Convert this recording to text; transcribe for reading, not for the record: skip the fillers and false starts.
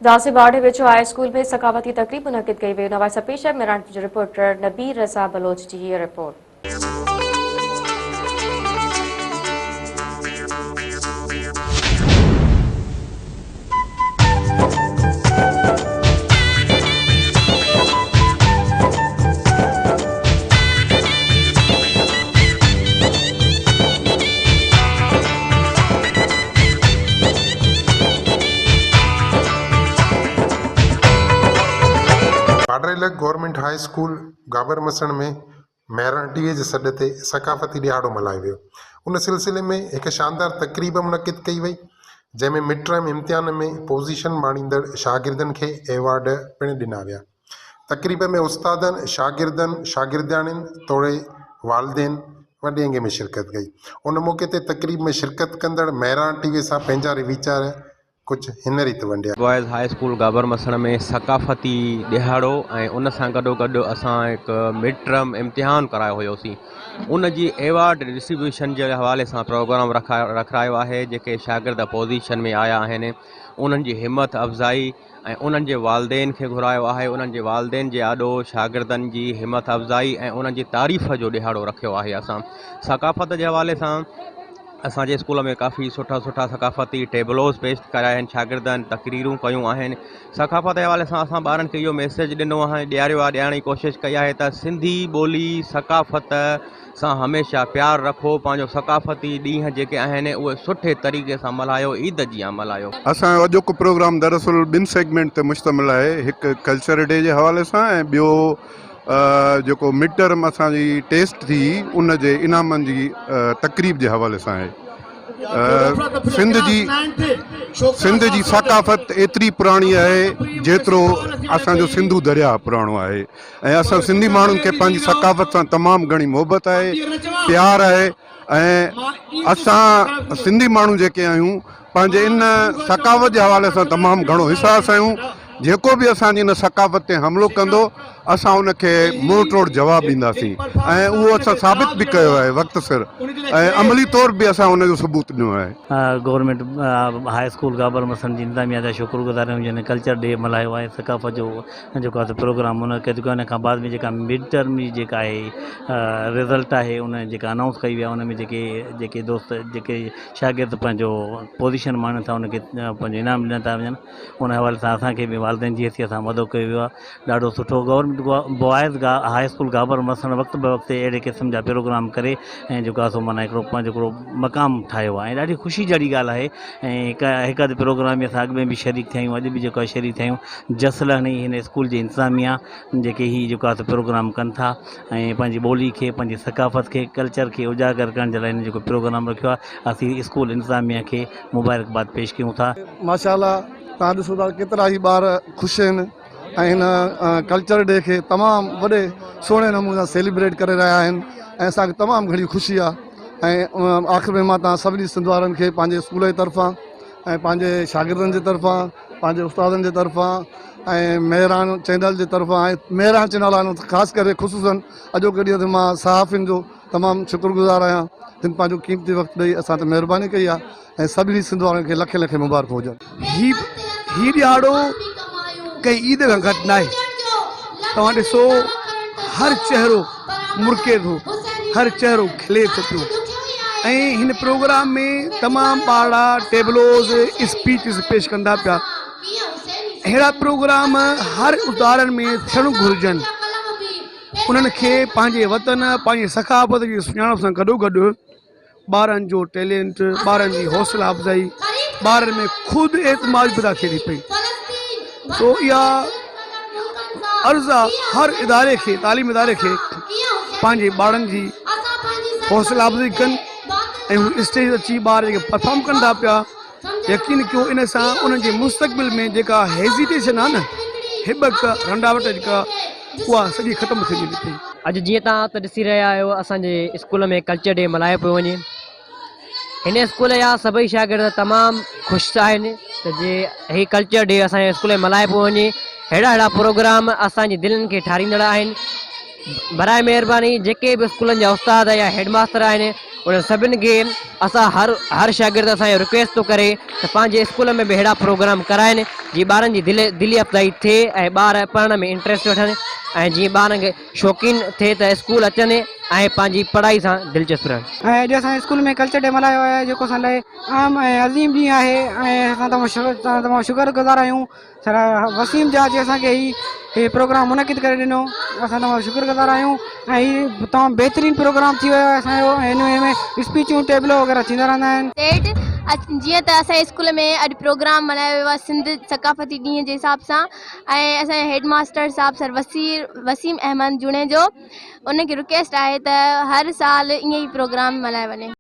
दासे बाड़े विच हाई स्कूल में सकावती तकरीब मुनक़िद कई वई। नवाज़ पेश है मेरान जो रिपोर्टर नबीर रज़ा बलोच की ये रिपोर्ट। पाडरेलक गवर्नमेंट हाई स्कूल गाबर मसण में महिराणटीअ जे सॾ ते सकाफ़ती ॾियारो मल्हायो वियो। उन सिलसिले में हिकु शानदार तक़रीब मुनक़िद कई वई, जंहिंमें मिड टर्म इम्तिहान में पोज़ीशन माणींदड़ शागिर्दनि खे एवॉर्ड पिणु ॾिना विया। तक़रीब में उस्तादनि, शागिर्दनि, शागिर्दियाणियुनि तोड़े वालदेन वॾे अंगे में शिरकत कई। उन मौक़े ते तक़रीब में शिरकत कंदड़ महिराण टीवीअ सां पंहिंजा वीचार कुछ हिन रीति वंडिया। बॉयज़ हाई स्कूल गाबर मसण में सकाफ़ती ॾियारो ऐं उन सां गॾोगॾु असां हिकु मिड टर्म इम्तिहान करायो हुयोसीं। उन जी एवॉर्ड डिस्ट्रीब्यूशन जे हवाले सां प्रोग्राम रखायो आहे। जेके शागिर्द पोज़ीशन में आया आहिनि उन्हनि जी हिमत अफ़ज़ाई ऐं उन्हनि जे वालदेन खे घुरायो आहे। उन्हनि जे वालदेन जे आॾो शागिर्दनि जी हिमत अफ़ज़ाई ऐं उन्हनि जी तारीफ़ जो ॾियारो रखियो आहे। असां सकाफ़त जे हवाले सां असांजे स्कूल में काफ़ी सुठा सकाफ़ती टेबलोस पेश कराया आहिनि, शागिर्दनि तक़रीरूं कयूं आहिनि। सकाफ़त जे हवाले सां असां ॿारनि खे इहो मैसेज ॾिनो आहे, ॾियारियो आहे, ॾियण जी कोशिशि कई आहे त सिंधी ॿोली सकाफ़त सां हमेशह प्यारु रखो। पंहिंजो सकाफ़ती ॾींहं जेके आहिनि उहे सुठे तरीक़े सां मल्हायो, ईद जीअं मल्हायो। असांजो अॼोको प्रोग्राम दरअसल ॿिनि सेगमेंट ते मुश्तमिल आहे। हिकु कल्चर डे जे हवाले सां ऐं ॿियो जेको मिड टर्म असांजी टेस्ट थी उन जे इनामनि जी तक़रीब जे हवाले सां आहे। सिंध जी सकाफ़त एतिरी पुराणी आहे जेतिरो असांजो सिंधू दरिया पुराणो आहे ऐं असां सिंधी माण्हुनि खे पंहिंजी सकाफ़त सां तमामु घणी मोहबत आहे, प्यार आहे ऐं असां सिंधी माण्हू जेके आहियूं पंहिंजे इन सकाफ़त जे हवाले सां तमामु घणो हिसास आहियूं। जेको बि असांजी इन सकाफ़त ते हमिलो कंदो असां उनखे मुंहुं तोड़ जवाबु ॾींदासीं ऐं उहो असां साबित बि कयो आहे वक़्तु सिर ऐं अमली तौर बि असां उनजो सबूत ॾिनो आहे। गवर्नमेंट हाई स्कूल गाबर मसन जी इंतज़ामिया जा शुक्रगुज़ार आहियूं जिन कल्चर डे मल्हायो आहे। सकाफ़त जो जेको आहे प्रोग्राम मुनक़िद कयो। उन खां बाद में जेका मिड टर्म जी जेका आहे रिज़ल्ट आहे उन जेका अनाउंस कई विया उन में जेके दोस्त जेके शागिर्द पंहिंजो पोज़ीशन माणनि था उनखे पंहिंजो इनाम ॾिना था वञनि। उन हवाले सां असांखे बि वालदेन जी हैसियत सां मदद कयो वियो आहे। ॾाढो सुठो गवर्नमेंट बॉयज़ हाई स्कूल गाबर मसण वक़्तु ब वक़्तु अहिड़े क़िस्म जा प्रोग्राम करे ऐं जेको आहे सो माना हिकिड़ो पंहिंजो हिकिड़ो मक़ाम ठाहियो आहे ऐं ॾाढी ख़ुशी जहिड़ी ॻाल्हि आहे। ऐं हिकु अधु प्रोग्राम में असां अॻु में बि शरीक थिया आहियूं, अॼु बि जेको आहे शरीक थिया आहियूं। जसल हणी हिन स्कूल जी इंतिज़ामिया जेके हीअ जेको आहे प्रोग्राम कनि था ऐं पंहिंजी ॿोली खे पंहिंजी सकाफ़त खे कल्चर खे उजागर करण जे लाइ हिन जेको प्रोग्राम रखियो आहे असीं स्कूल इंतिज़ामिया खे मुबारकबाद पेश कयूं था। माशाअल्लाह तव्हां ॾिसो था केतिरा ई ॿार ख़ुशि आहिनि ऐं हिन कल्चर डे खे तमामु वॾे सुहिणे नमूने सेलिब्रेट करे रहिया आहिनि ऐं असांखे तमामु घणी ख़ुशी आहे। ऐं आख़िर में मां तव्हां सभिनी सिंध वारनि खे पंहिंजे स्कूल जे तरफ़ां ऐं पंहिंजे शागिर्दनि जे तरफ़ां पंहिंजे उस्तादनि जे तरफ़ां ऐं महिरान चैनल जे तरफ़ां ऐं महिरान चैनल वारनि ख़ासि करे ख़ुशूसन अॼोके ॾींहं ते मां सहाफ़ियुनि जो तमामु शुक्रगुज़ार आहियां जिन पंहिंजो क़ीमती वक़्तु ॾेई असां ते महिरबानी कई आहे ऐं सभिनी सिंध वारनि खे लखे लखे मुबारक हुजनि। ही ॾियारो कंहिं ईद खां घटि न आहे। तव्हां ॾिसो हर चहिरो मुर्के थो, हर चहिरो खिले थो पियो ऐं हिन प्रोग्राम में तमामु ॿार टेबलोज़ स्पीचिस पेश कंदा पिया। अहिड़ा प्रोग्राम हर उदाहरण में थियणु घुरिजनि। उन्हनि खे पंहिंजे वतन पंहिंजी सकाफ़त जी सुञाणप सां गॾोगॾु ॿारनि जो टैलेंट, ॿारनि जी हौसला अफ़ज़ाई, ॿारनि में ख़ुदि एतमाद पैदा थिए थी पई। तो इहा अर्ज़ु आहे हर इदारे खे, तालीम इदारे खे पंहिंजे ॿारनि जी हौसला अफ़ज़ाई कनि ऐं हू स्टेज अची ॿार जेके परफॉर्म कंदा पिया यकीन कयो इन सां उन्हनि जे मुस्तक़बिल में जेका हेज़िटेशन आहे न, हिबक रंडावट जेका उहा सॼी ख़तमु थी वेंदी पई। अॼु जीअं तव्हां त ॾिसी रहिया आहियो असांजे स्कूल में कल्चर डे मल्हायो पियो वञे। हिन स्कूल जा सभई शागिर्द तमामु ख़ुशि आहिनि त जे हीअ कल्चर डे असांजे स्कूल में मल्हायो पियो वञे। अहिड़ा प्रोग्राम असांजी दिलनि खे ठारींदड़ आहिनि। बराए महिरबानी जेके बि स्कूलनि जा उस्ताद या हेडमास्टर आहिनि उन सभिनि खे असां हर शागिर्द असांजो रिक्वेस्ट थो करे त पंहिंजे स्कूल में बि अहिड़ा प्रोग्राम कराइनि जीअं ॿारनि जी दिली अफ़ज़ाई थिए ऐं ॿार पढ़ण में इंट्रस्ट वठनि ऐं जीअं ॿारनि खे शौक़ीन थिए त स्कूल अचनि ऐं पंहिंजी पढ़ाई सां दिलचस्पी रहनि। ऐं अॼु असांजे स्कूल में कल्चर डे मल्हायो आहे जेको असां लाइ आम ऐं अज़ीम ॾींहुं आहे ऐं असां तमामु शुक्रगुज़ार आहियूं सर वसीम जा जे असांखे हीउ प्रोग्राम मुनक़िद करे ॾिनो। असां तमामु शुक्रगुज़ार आहियूं ऐं हीउ तमामु बहितरीनु प्रोग्राम थी वियो आहे असांजो ऐं हिन में स्पीचूं टेबलो वग़ैरह थींदा रहंदा आहिनि। जीअं त असांजे स्कूल में अॼु प्रोग्राम मल्हायो वियो आहे सिंध सकाफ़ती ॾींहं जे हिसाब सां ऐं असांजे हेडमास्टर साहिबु सर वसीम अहमद जुणे जो उनखे रिक्वेस्ट आहे त हर साल ईअं ई प्रोग्राम मल्हायो वञे।